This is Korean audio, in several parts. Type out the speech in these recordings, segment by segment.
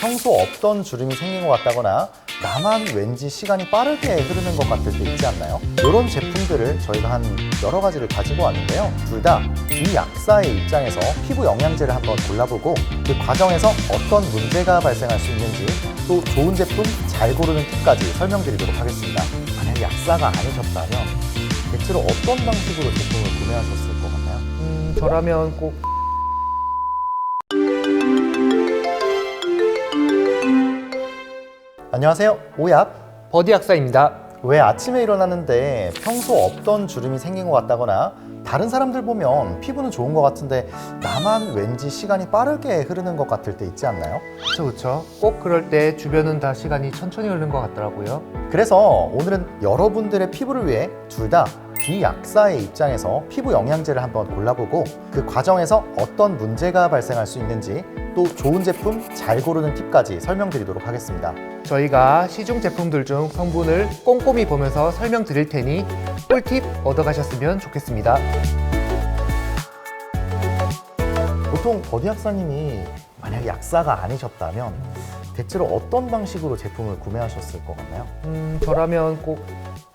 평소 없던 주름이 생긴 것 같다거나 나만 왠지 시간이 빠르게 흐르는 것 같을 때 있지 않나요? 이런 제품들을 저희가 한 여러 가지를 가지고 왔는데요. 둘 다 비약사의 입장에서 피부 영양제를 한번 골라보고 그 과정에서 어떤 문제가 발생할 수 있는지 또 좋은 제품 잘 고르는 팁까지 설명드리도록 하겠습니다. 만약 약사가 아니셨다면 대체로 어떤 방식으로 제품을 구매하셨을 것 같나요? 저라면 꼭 안녕하세요. 오얏. 버디 약사입니다. 왜 아침에 일어났는데 평소 없던 주름이 생긴 것 같다거나 다른 사람들 보면 피부는 좋은 것 같은데 나만 왠지 시간이 빠르게 흐르는 것 같을 때 있지 않나요? 그렇죠. 꼭 그럴 때 주변은 다 시간이 천천히 흐르는 것 같더라고요. 그래서 오늘은 여러분들의 피부를 위해 둘 다 비약사의 입장에서 피부 영양제를 한번 골라보고 그 과정에서 어떤 문제가 발생할 수 있는지 또 좋은 제품 잘 고르는 팁까지 설명드리도록 하겠습니다. 저희가 시중 제품들 중 성분을 꼼꼼히 보면서 설명드릴 테니 꿀팁 얻어가셨으면 좋겠습니다. 보통 버디 약사님이 만약 약사가 아니셨다면 대체로 어떤 방식으로 제품을 구매하셨을 것 같나요? 저라면 꼭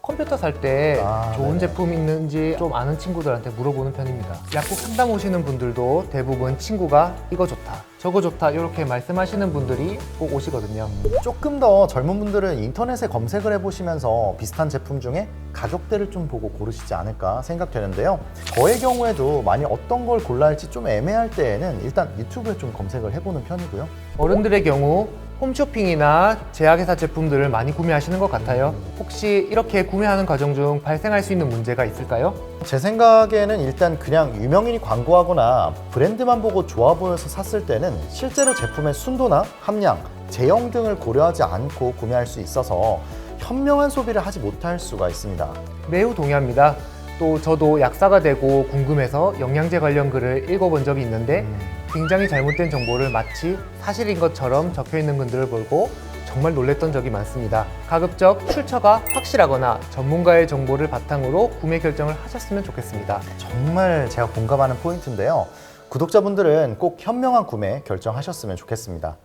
컴퓨터 살 때 좋은 네네. 제품 있는지 좀 아는 친구들한테 물어보는 편입니다. 약국 상담 오시는 분들도 대부분 친구가 이거 좋다, 저거 좋다 이렇게 말씀하시는 분들이 꼭 오시거든요. 조금 더 젊은 분들은 인터넷에 검색을 해보시면서 비슷한 제품 중에 가격대를 좀 보고 고르시지 않을까 생각되는데요. 저의 경우에도 만약 어떤 걸 골라야 할지 좀 애매할 때에는 일단 유튜브에 좀 검색을 해보는 편이고요. 어른들의 경우 홈쇼핑이나 제약회사 제품들을 많이 구매하시는 것 같아요. 혹시 이렇게 구매하는 과정 중 발생할 수 있는 문제가 있을까요? 제 생각에는 일단 그냥 유명인이 광고하거나 브랜드만 보고 좋아 보여서 샀을 때는 실제로 제품의 순도나 함량, 제형 등을 고려하지 않고 구매할 수 있어서 현명한 소비를 하지 못할 수가 있습니다. 매우 동의합니다. 또 저도 약사가 되고 궁금해서 영양제 관련 글을 읽어본 적이 있는데 굉장히 잘못된 정보를 마치 사실인 것처럼 적혀 있는 글들을 보고 정말 놀랬던 적이 많습니다. 가급적 출처가 확실하거나 전문가의 정보를 바탕으로 구매 결정을 하셨으면 좋겠습니다. 정말 제가 공감하는 포인트인데요. 구독자분들은 꼭 현명한 구매 결정하셨으면 좋겠습니다.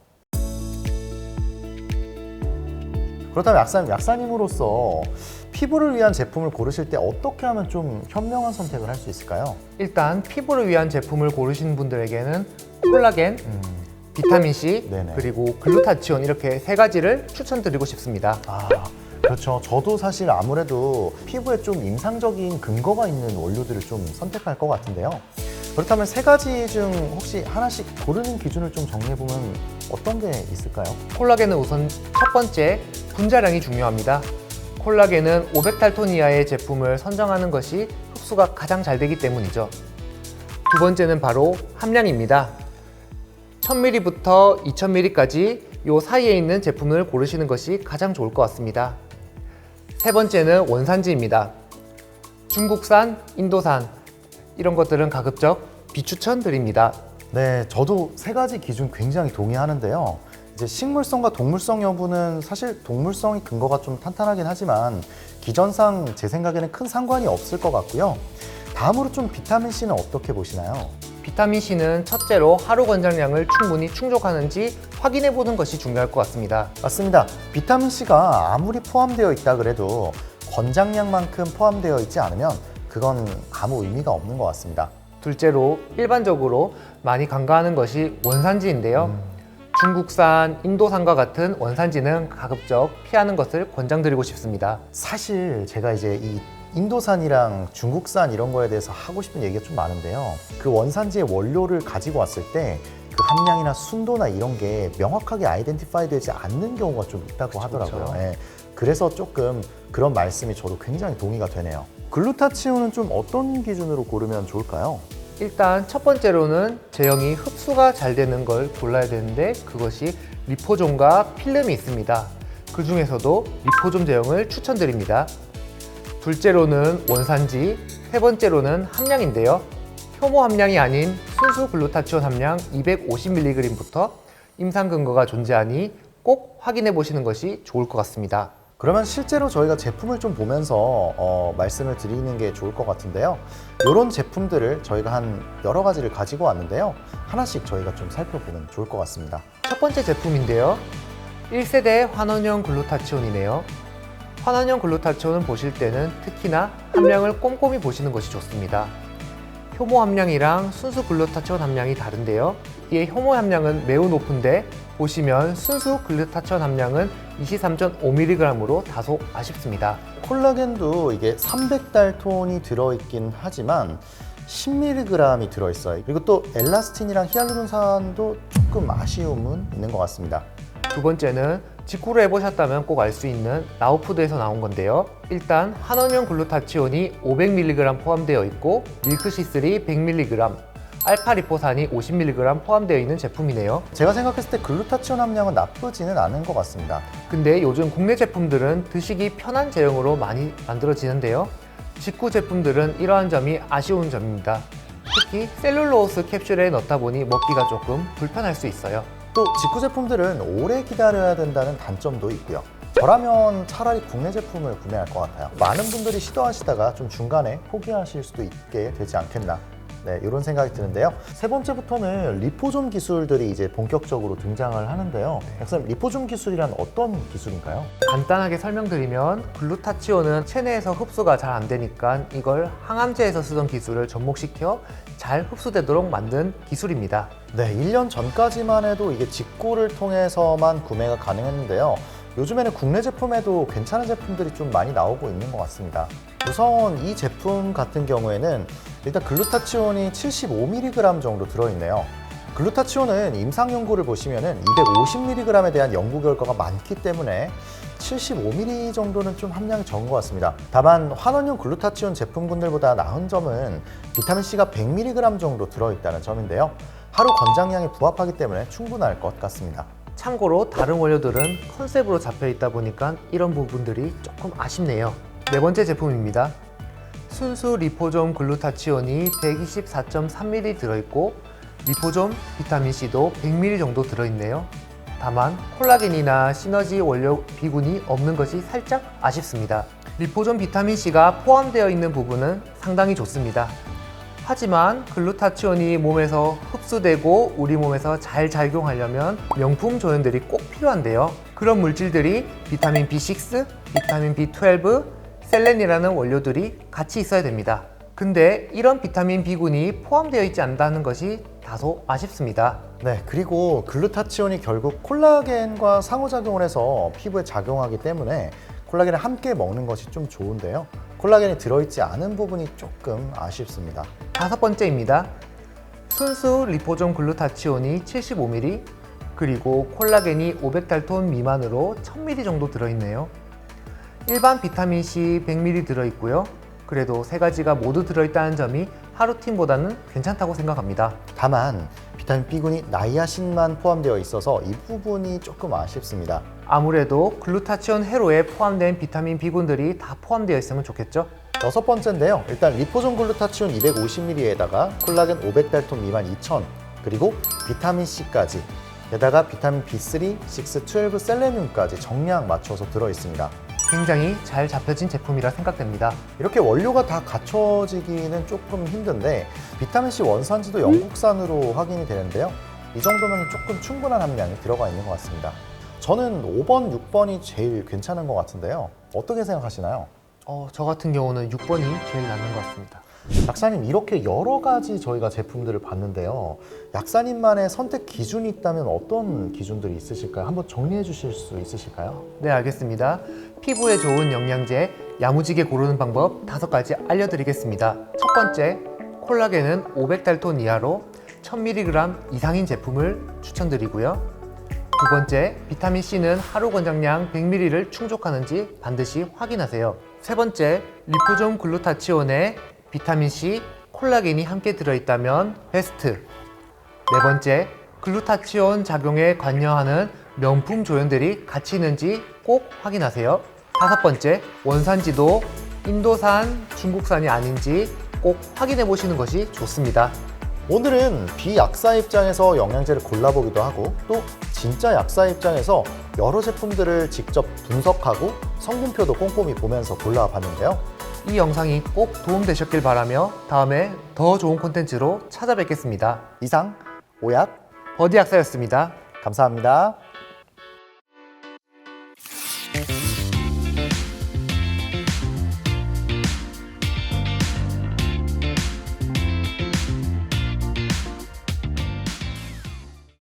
그렇다면 약사님으로서 피부를 위한 제품을 고르실 때 어떻게 하면 좀 현명한 선택을 할 수 있을까요? 일단 피부를 위한 제품을 고르시는 분들에게는 콜라겐, 비타민C, 네네. 그리고 글루타치온 이렇게 세 가지를 추천드리고 싶습니다. 그렇죠. 저도 사실 아무래도 피부에 좀 임상적인 근거가 있는 원료들을 좀 선택할 것 같은데요. 그렇다면 세 가지 중 혹시 하나씩 고르는 기준을 좀 정리해보면 어떤 게 있을까요? 콜라겐은 우선 첫 번째, 분자량이 중요합니다. 콜라겐은 500달톤 이하의 제품을 선정하는 것이 흡수가 가장 잘 되기 때문이죠. 두 번째는 바로 함량입니다. 1000ml부터 2000ml까지 이 사이에 있는 제품을 고르시는 것이 가장 좋을 것 같습니다. 세 번째는 원산지입니다. 중국산, 인도산 이런 것들은 가급적 비추천드립니다. 네, 저도 세 가지 기준 굉장히 동의하는데요. 이제 식물성과 동물성 여부는 사실 동물성이 근거가 좀 탄탄하긴 하지만 기전상 제 생각에는 큰 상관이 없을 것 같고요. 다음으로 좀 비타민C는 어떻게 보시나요? 비타민C는 첫째로 하루 권장량을 충분히 충족하는지 확인해 보는 것이 중요할 것 같습니다. 맞습니다. 비타민C가 아무리 포함되어 있다 그래도 권장량만큼 포함되어 있지 않으면 그건 아무 의미가 없는 것 같습니다. 둘째로 일반적으로 많이 간과하는 것이 원산지인데요. 중국산, 인도산과 같은 원산지는 가급적 피하는 것을 권장드리고 싶습니다. 사실 제가 이제 이 인도산이랑 중국산 이런 거에 대해서 하고 싶은 얘기가 좀 많은데요. 그 원산지의 원료를 가지고 왔을 때 그 함량이나 순도나 이런 게 명확하게 아이덴티파이 되지 않는 경우가 좀 있다고 하더라고요. 그쵸. 예. 그래서 조금 그런 말씀이 저도 굉장히 동의가 되네요. 글루타치온은 좀 어떤 기준으로 고르면 좋을까요? 일단 첫 번째로는 제형이 흡수가 잘 되는 걸 골라야 되는데 그것이 리포좀과 필름이 있습니다. 그 중에서도 리포좀 제형을 추천드립니다. 둘째로는 원산지, 세 번째로는 함량인데요. 효모 함량이 아닌 순수 글루타치온 함량 250mg부터 임상 근거가 존재하니 꼭 확인해 보시는 것이 좋을 것 같습니다. 그러면 실제로 저희가 제품을 좀 보면서 말씀을 드리는 게 좋을 것 같은데요. 이런 제품들을 저희가 한 여러 가지를 가지고 왔는데요. 하나씩 저희가 좀 살펴보면 좋을 것 같습니다. 첫 번째 제품인데요. 1세대 환원형 글루타치온이네요. 환원형 글루타치온을 보실 때는 특히나 함량을 꼼꼼히 보시는 것이 좋습니다. 효모 함량이랑 순수 글루타치온 함량이 다른데요. 이에 효모 함량은 매우 높은데 보시면 순수 글루타치온 함량은 23.5mg으로 다소 아쉽습니다. 콜라겐도 이게 300달톤이 들어있긴 하지만 10mg이 들어있어요. 그리고 또 엘라스틴이랑 히알루론산도 조금 아쉬움은 있는 것 같습니다. 두 번째는 직구를 해보셨다면 꼭 알 수 있는 라오푸드에서 나온 건데요. 일단 환원형 글루타치온이 500mg 포함되어 있고 밀크시슬이 100mg, 알파리포산이 50mg 포함되어 있는 제품이네요. 제가 생각했을 때 글루타치온 함량은 나쁘지는 않은 것 같습니다. 근데 요즘 국내 제품들은 드시기 편한 제형으로 많이 만들어지는데요. 직구 제품들은 이러한 점이 아쉬운 점입니다. 특히 셀룰로스 캡슐에 넣다 보니 먹기가 조금 불편할 수 있어요. 또 직구 제품들은 오래 기다려야 된다는 단점도 있고요. 저라면 차라리 국내 제품을 구매할 것 같아요. 많은 분들이 시도하시다가 좀 중간에 포기하실 수도 있게 되지 않겠나. 네, 이런 생각이 드는데요. 세 번째부터는 리포존 기술들이 이제 본격적으로 등장을 하는데요. 약사님, 리포존 기술이란 어떤 기술인가요? 간단하게 설명드리면 글루타치온은 체내에서 흡수가 잘 안 되니까 이걸 항암제에서 쓰던 기술을 접목시켜 잘 흡수되도록 만든 기술입니다. 네, 1년 전까지만 해도 이게 직구를 통해서만 구매가 가능했는데요. 요즘에는 국내 제품에도 괜찮은 제품들이 좀 많이 나오고 있는 것 같습니다. 우선 이 제품 같은 경우에는 일단 글루타치온이 75mg 정도 들어있네요. 글루타치온은 임상 연구를 보시면은 250mg에 대한 연구 결과가 많기 때문에 75mg 정도는 좀 함량이 적은 것 같습니다. 다만 환원용 글루타치온 제품군들보다 나은 점은 비타민C가 100mg 정도 들어있다는 점인데요. 하루 권장량에 부합하기 때문에 충분할 것 같습니다. 참고로 다른 원료들은 컨셉으로 잡혀 있다 보니까 이런 부분들이 조금 아쉽네요. 네 번째 제품입니다. 순수 리포존 글루타치온이 124.3mg 들어있고 리포존 비타민C도 100mg 정도 들어있네요. 다만 콜라겐이나 시너지 원료 B군이 없는 것이 살짝 아쉽습니다. 리포존 비타민C가 포함되어 있는 부분은 상당히 좋습니다. 하지만 글루타치온이 몸에서 흡수되고 우리 몸에서 잘 작용하려면 명품 조연들이 꼭 필요한데요. 그런 물질들이 비타민 B6, 비타민 B12, 셀렌이라는 원료들이 같이 있어야 됩니다. 근데 이런 비타민 B군이 포함되어 있지 않다는 것이 다소 아쉽습니다. 네, 그리고 글루타치온이 결국 콜라겐과 상호작용을 해서 피부에 작용하기 때문에 콜라겐을 함께 먹는 것이 좀 좋은데요. 콜라겐이 들어있지 않은 부분이 조금 아쉽습니다. 다섯 번째입니다. 순수 리포존 글루타치온이 75mg, 그리고 콜라겐이 500달톤 미만으로 1000mg 정도 들어있네요. 일반 비타민C 100mg 들어있고요. 그래도 세 가지가 모두 들어있다는 점이 하루틴보다는 괜찮다고 생각합니다. 다만 비타민 B군이 나이아신만 포함되어 있어서 이 부분이 조금 아쉽습니다. 아무래도 글루타치온 회로에 포함된 비타민 B군들이 다 포함되어 있으면 좋겠죠? 여섯 번째인데요. 일단 리포존 글루타치온 250mg에다가 콜라겐 500달톤 미만 2000, 그리고 비타민C까지, 게다가 비타민 B3, 6, 12, 셀레늄까지 정량 맞춰서 들어있습니다. 굉장히 잘 잡혀진 제품이라 생각됩니다. 이렇게 원료가 다 갖춰지기는 조금 힘든데 비타민C 원산지도 영국산으로 확인이 되는데요. 이 정도면 조금 충분한 함량이 들어가 있는 것 같습니다. 저는 5번, 6번이 제일 괜찮은 것 같은데요. 어떻게 생각하시나요? 저 같은 경우는 6번이 제일 낫는 것 같습니다. 약사님, 이렇게 여러 가지 저희가 제품들을 봤는데요. 약사님만의 선택 기준이 있다면 어떤 기준들이 있으실까요? 한번 정리해 주실 수 있으실까요? 네, 알겠습니다. 피부에 좋은 영양제 야무지게 고르는 방법 5가지 알려드리겠습니다. 첫 번째, 콜라겐은 500달톤 이하로 1000mg 이상인 제품을 추천드리고요. 두 번째, 비타민C는 하루 권장량 100mg를 충족하는지 반드시 확인하세요. 세 번째, 리포존 글루타치온에 비타민C, 콜라겐이 함께 들어있다면 베스트. 네 번째, 글루타치온 작용에 관여하는 명품 조연들이 같이 있는지 꼭 확인하세요. 다섯 번째, 원산지도 인도산, 중국산이 아닌지 꼭 확인해 보시는 것이 좋습니다. 오늘은 비약사 입장에서 영양제를 골라보기도 하고 또 진짜 약사 입장에서 여러 제품들을 직접 분석하고 성분표도 꼼꼼히 보면서 골라봤는데요. 이 영상이 꼭 도움되셨길 바라며 다음에 더 좋은 콘텐츠로 찾아뵙겠습니다. 이상 오약 버디 약사였습니다. 감사합니다.